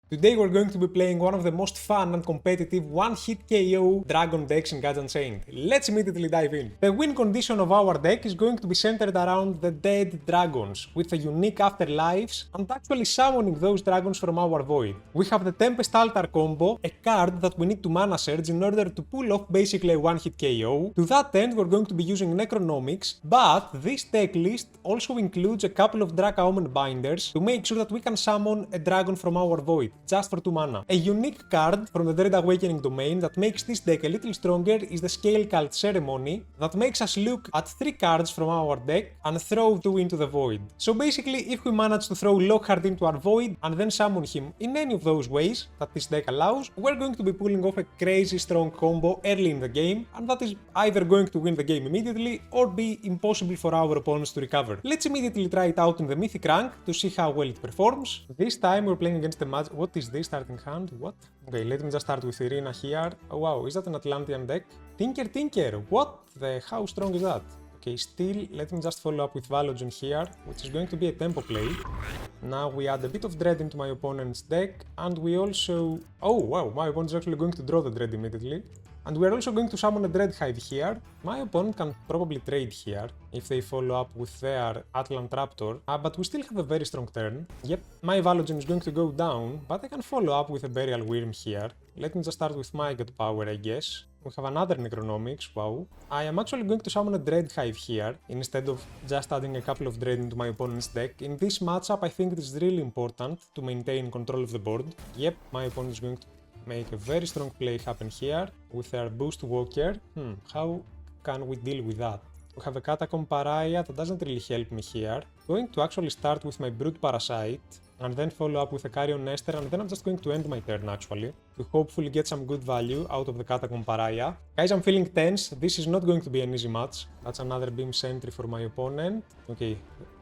Today we're going to be playing one of the most fun and competitive one-hit KO dragon decks in Gods Unchained. Let's immediately dive in. The win condition of our deck is going to be centered around the dead dragons, with a unique afterlives and actually summoning those dragons from our void. We have the Tempest Altar combo, a card that we need to mana search in order to pull off basically a one-hit KO. To that end we're going to be using Necronomics, but this deck list also includes a couple of Draca Omen binders to make sure that we can summon a dragon from our void, just for 2 mana. A unique card from the Dread Awakening domain that makes this deck a little stronger is the Scale Cult Ceremony, that makes us look at 3 cards from our deck and throw 2 into the void. So basically, if we manage to throw Lockhart into our void and then summon him in any of those ways that this deck allows, we're going to be pulling off a crazy strong combo early in the game, and that is either going to win the game immediately or be impossible for our opponents to recover. Let's immediately try it out in the Mythic rank to see how well it performs. This time we're playing against the Magic. What is this starting hand? What? Okay, let me just start with Irina here. Oh wow, is that an Atlantean deck? Tinker! What the? How strong is that? Okay, still, let me just follow up with Valogen here, which is going to be a tempo play. Now we add a bit of Dread into my opponent's deck, and we also... Oh wow, my opponent is actually going to draw the Dread immediately. And we're also going to summon a Dread Hive here. My opponent can probably trade here if they follow up with their Atlant Raptor, but we still have a very strong turn. Yep, my Valogen is going to go down, but I can follow up with a Burial Wyrm here. Let me just start with my God Power, I guess. We have another Necronomics, wow. I am actually going to summon a Dread Hive here, instead of just adding a couple of Dread into my opponent's deck. In this matchup, I think it is really important to maintain control of the board. Yep, my opponent is going to make a very strong play happen here with their Boost Walker. How can we deal with that? We have a Catacomb Pariah that doesn't really help me here. Going to actually start with my Brood Parasite and then follow up with a Carrion Nester, and then I'm just going to end my turn actually to hopefully get some good value out of the Catacomb Pariah. Guys, I'm feeling tense. This is not going to be an easy match. That's another Beam Sentry for my opponent. Okay,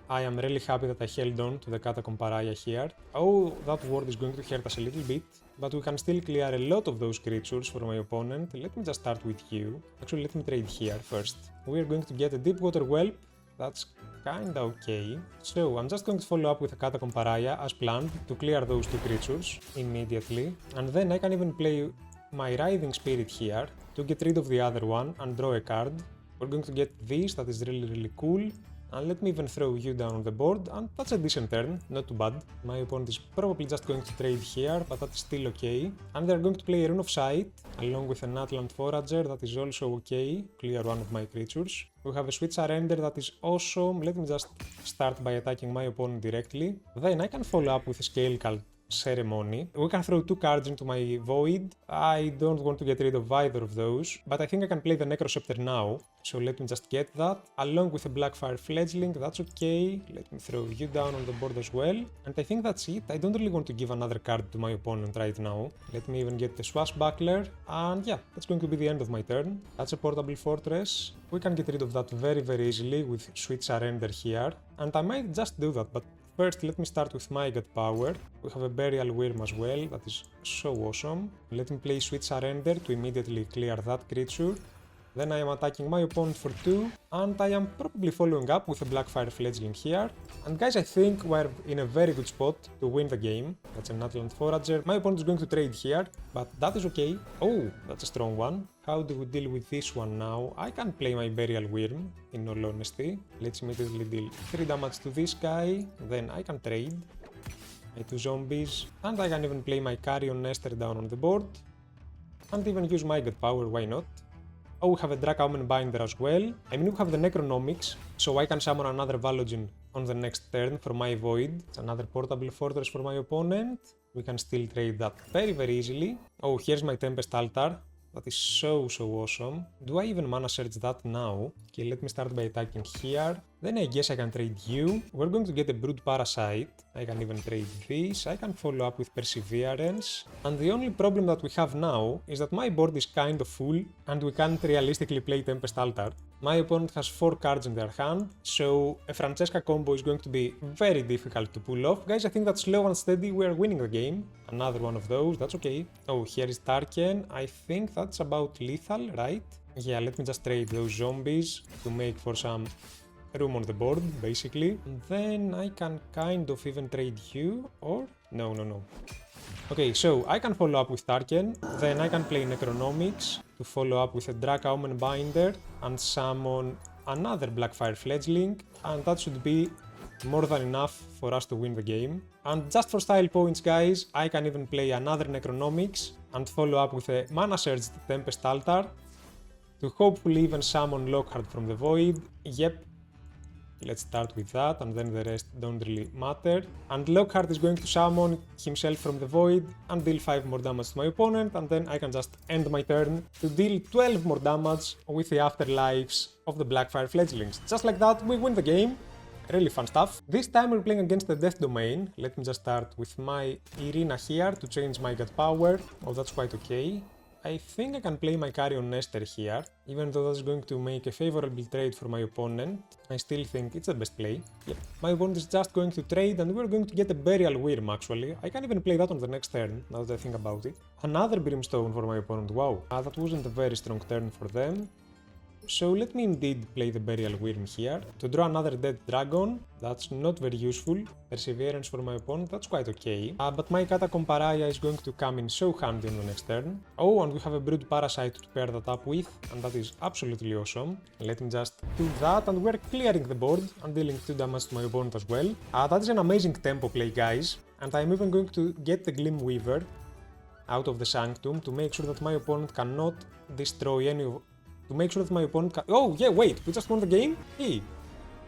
I am really happy that I held on to the Catacomb Pariah here. Oh, that ward is going to hurt us a little bit, but we can still clear a lot of those creatures for my opponent. Let me just start with you. Actually, let me trade here first. We are going to get a Deepwater Whelp. That's kinda okay. So, I'm just going to follow up with a Catacomb Pariah as planned to clear those 2 creatures immediately. And then I can even play my Writhing Spirit here to get rid of the other one and draw a card. We're going to get this, that is really cool. And let me even throw you down on the board, and that's a decent turn, not too bad. My opponent is probably just going to trade here, but that's still okay. And they're going to play a Rune of Sight, along with an Atlant Forager, that is also okay, clear one of my creatures. We have a Sweet Surrender that is awesome. Let me just start by attacking my opponent directly. Then I can follow up with a Scale Cult Ceremony. We can throw 2 cards into my void. I don't want to get rid of either of those, but I think I can play the Necroscepter now. So let me just get that, along with a Blackfire Fledgling, that's okay. Let me throw you down on the board as well. And I think that's it. I don't really want to give another card to my opponent right now. Let me even get the Swashbuckler, and yeah, that's going to be the end of my turn. That's a Portable Fortress. We can get rid of that very easily with Sweet Surrender here. And I might just do that, but first, let me start with my God Power. We have a Burial Wyrm as well, that is so awesome. Let me play Sweet Surrender to immediately clear that creature. Then I am attacking my opponent for 2, and I am probably following up with a Blackfire Fledgling here. And guys, I think we're in a very good spot to win the game. That's an Atlant Forager. My opponent is going to trade here, but that is okay. Oh, that's a strong one. How do we deal with this one now? I can play my Burial Wyrm, in all honesty. Let's immediately deal 3 damage to this guy, then I can trade my 2 zombies, and I can even play my Carrion Nester down on the board, and even use my God Power, why not? Oh, we have a Draca Omen binder as well. I mean, we have the Necronomics, so I can summon another Valogen on the next turn for my void. It's another Portable Fortress for my opponent. We can still trade that very easily. Oh, here's my Tempest Altar. That is so awesome. Do I even mana search that now? Okay, let me start by attacking here. Then I guess I can trade you. We're going to get a Brood Parasite. I can even trade this. I can follow up with Perseverance. And the only problem that we have now is that my board is kind of full and we can't realistically play Tempest Altar. My opponent has 4 cards in their hand, so a Francesca combo is going to be very difficult to pull off. Guys, I think that slow and steady we are winning the game. Another one of those, that's okay. Oh, here is Tarken. I think that's about lethal, right? Yeah, let me just trade those zombies to make for some room on the board, basically. And then I can kind of even trade you, or... No. Okay, so I can follow up with Tarken, then I can play Necronomics to follow up with a Dracaumen Binder and summon another Blackfire Fledgling, and that should be more than enough for us to win the game. And just for style points, guys, I can even play another Necronomics and follow up with a Mana Surged Tempest Altar to hopefully even summon Lockhart from the Void. Yep. Let's start with that, and then the rest don't really matter. And Lockhart is going to summon himself from the Void and deal 5 more damage to my opponent, and then I can just end my turn to deal 12 more damage with the afterlives of the Blackfire Fledglings. Just like that, we win the game. Really fun stuff. This time we're playing against the Death Domain. Let me just start with my Irina here to change my God Power. Oh, that's quite okay. I think I can play my Carrion Nester here, even though that's going to make a favorable trade for my opponent. I still think it's the best play. Yep. My opponent is just going to trade, and we're going to get a Burial Wyrm actually. I can even play that on the next turn, now that I think about it. Another Brimstone for my opponent, wow. That wasn't a very strong turn for them. So let me indeed play the Burial Wyrm here to draw another dead dragon. That's not very useful. Perseverance for my opponent, that's quite okay. But my Catacomb Pariah is going to come in so handy on the next turn. Oh, and we have a Brood Parasite to pair that up with, and that is absolutely awesome. Let me just do that, and we're clearing the board and dealing 2 damage to my opponent as well. That is an amazing tempo play, guys, and I'm even going to get the Glim Weaver out of the Sanctum to make sure that my opponent cannot destroy any of... Oh, yeah, wait, we just won the game? Hey,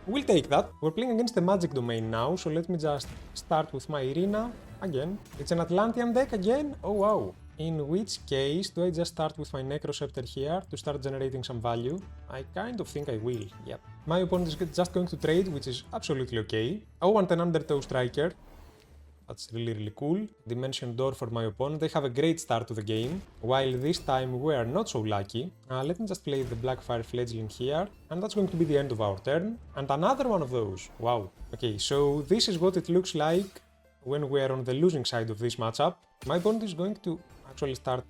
we'll take that. We're playing against the Magic Domain now, so let me just start with my Irina again. It's an Atlantean deck again? Oh, wow. In which case, do I just start with my Necroscepter here to start generating some value? I kind of think I will, yep. My opponent is just going to trade, which is absolutely okay. Oh, and an Undertow Striker. That's really cool. Dimension Door for my opponent. They have a great start to the game, while this time we are not so lucky. Let me just play the Blackfire Fledgling here, and that's going to be the end of our turn. And another one of those. Wow. Okay, so this is what it looks like when we are on the losing side of this matchup. My opponent is going to actually start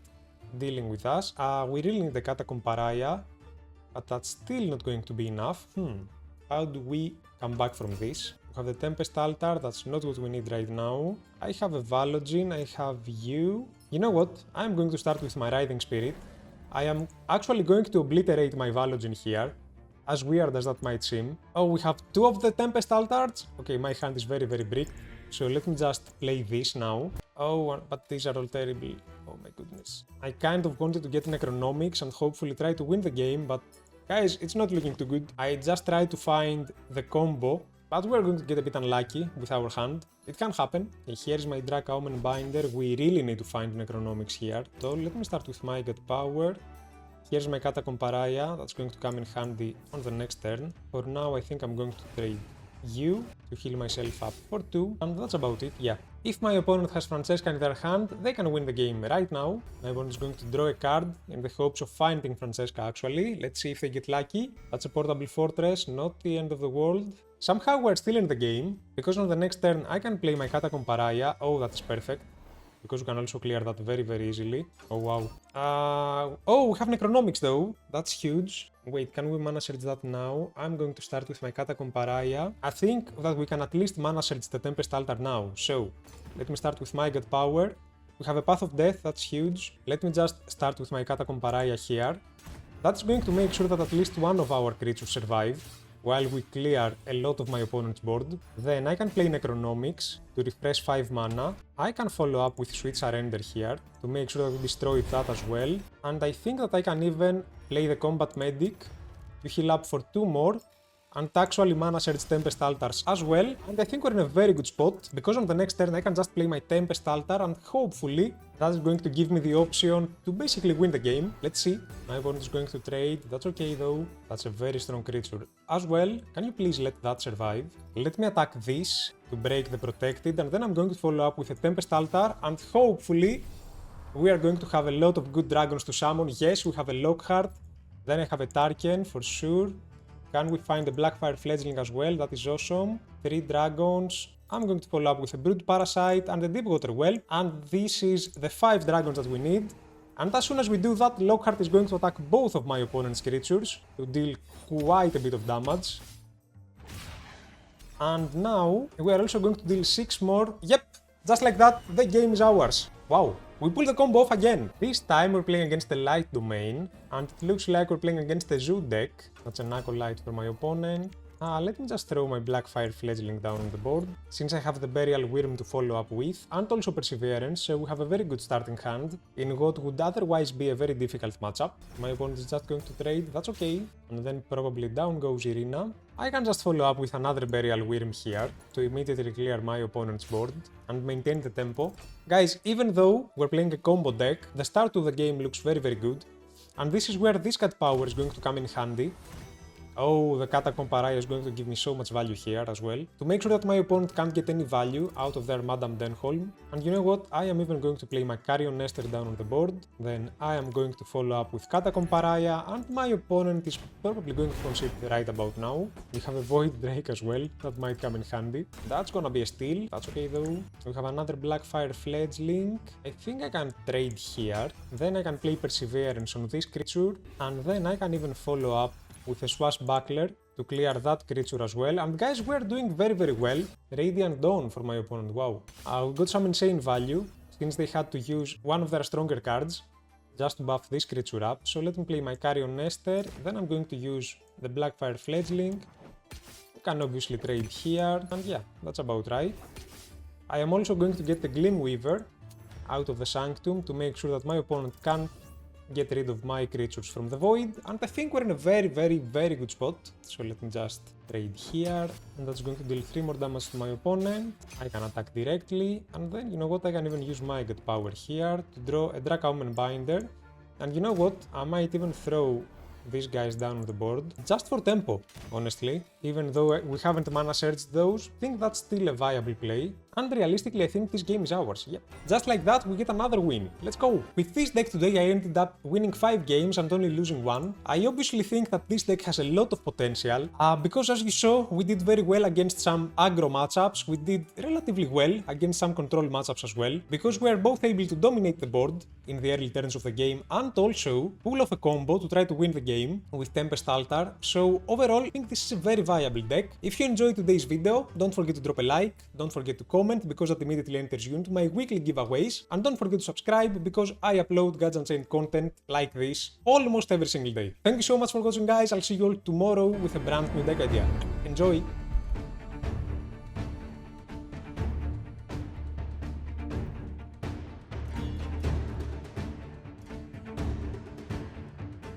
dealing with us. We really need the Catacomb Pariah, but that's still not going to be enough. How do we come back from this? We have the Tempest Altar, that's not what we need right now. I have a Valogin, I have you. You know what? I'm going to start with my Writhing Spirit. I am actually going to obliterate my Valogin here, as weird as that might seem. Oh, we have 2 of the Tempest Altars? Okay, my hand is very bricked, so let me just play this now. Oh, but these are all terrible. Oh my goodness. I kind of wanted to get Necronomics and hopefully try to win the game, but guys, it's not looking too good. I just tried to find the combo, but we're going to get a bit unlucky with our hand. It can happen. Here is my Dracaumen Binder. We really need to find Necronomics here. So let me start with my God Power. Here's my Catacomb Pariah. That's going to come in handy on the next turn. For now, I think I'm going to trade you to heal myself up for 2, and that's about it, yeah. If my opponent has Francesca in their hand, they can win the game right now. My opponent is going to draw a card in the hopes of finding Francesca actually. Let's see if they get lucky. That's a Portable Fortress, not the end of the world. Somehow we're still in the game, because on the next turn I can play my Catacomb Pariah. Oh, that's perfect, because we can also clear that very easily. Oh, wow. Oh, we have Necronomics though. That's huge. Wait, can we Mana Surge that now? I'm going to start with my Catacomb Pariah. I think that we can at least Mana Surge the Tempest Altar now. So, let me start with my God Power. We have a Path of Death, that's huge. Let me just start with my Catacomb Pariah here. That's going to make sure that at least one of our creatures survive, while we clear a lot of my opponent's board. Then I can play Necronomics to refresh 5 mana. I can follow up with Sweet Surrender here to make sure that we destroy that as well. And I think that I can even play the Combat Medic to heal up for 2 more and actually Mana Surge Tempest Altars as well. And I think we're in a very good spot, because on the next turn I can just play my Tempest Altar and hopefully that's going to give me the option to basically win the game. Let's see. My opponent is going to trade. That's okay though. That's a very strong creature as well. Can you please let that survive? Let me attack this to break the Protected, and then I'm going to follow up with a Tempest Altar, and hopefully we are going to have a lot of good dragons to summon. Yes, we have a Lockhart. Then I have a Tarken for sure. Can we find a Blackfire Fledgling as well? That is awesome. 3 dragons. I'm going to follow up with a Brood Parasite and a Deepwater Well. And this is the 5 dragons that we need. And as soon as we do that, Lockhart is going to attack both of my opponent's creatures to deal quite a bit of damage. And now we are also going to deal 6 more. Yep, Just like that, the game is ours. Wow, we pulled the combo off again. This time we're playing against the Light Domain, and it looks like we're playing against the Zoo deck. That's an Acolyte for my opponent. Let me just throw my Blackfire Fledgling down on the board, since I have the Burial Wyrm to follow up with, and also Perseverance, so we have a very good starting hand, in what would otherwise be a very difficult matchup. My opponent is just going to trade, that's okay, and then probably down goes Irina. I can just follow up with another Burial Wyrm here, to immediately clear my opponent's board, and maintain the tempo. Guys, even though we're playing a combo deck, the start of the game looks very good, and this is where this cat power is going to come in handy. Oh, the Catacomb Pariah is going to give me so much value here as well, to make sure that my opponent can't get any value out of their Madame Denholm. And you know what, I am even going to play my Carrion Nester down on the board, then I am going to follow up with Catacomb Pariah, and my opponent is probably going to concede right about now. We have a Void Drake as well, that might come in handy. That's gonna be a steal, that's okay though. We have another Blackfire Fledgling. I think I can trade here, then I can play Perseverance on this creature, and then I can even follow up with a Swashbuckler to clear that creature as well. And guys, we're doing very well. Radiant Dawn for my opponent, wow. We got some insane value, since they had to use one of their stronger cards just to buff this creature up. So let me play my Carrion Nester, then I'm going to use the Blackfire Fledgling. You can obviously trade here, and yeah, that's about right. I am also going to get the Gleamweaver out of the Sanctum to make sure that my opponent can't get rid of my creatures from the void, and I think we're in a very good spot. So let me just trade here, and that's going to deal 3 more damage to my opponent. I can attack directly, and then you know what, I can even use my God Power here to draw a Dracaomen Binder. And you know what, I might even throw these guys down on the board, just for tempo, honestly. Even though we haven't mana searched those, I think that's still a viable play. And realistically, I think this game is ours, yep. Just like that, we get another win. Let's go! With this deck today, I ended up winning 5 games and only losing 1. I obviously think that this deck has a lot of potential, because as you saw, we did very well against some aggro matchups, we did relatively well against some control matchups as well, because we are both able to dominate the board in the early turns of the game, and also pull off a combo to try to win the game with Tempest Altar. So overall, I think this is a very viable deck. If you enjoyed today's video, don't forget to drop a like, don't forget to comment, because that immediately enters you into my weekly giveaways, and don't forget to subscribe, because I upload Gods Unchained content like this almost every single day. Thank you so much for watching, guys. I'll see you all tomorrow with a brand new deck idea. Enjoy!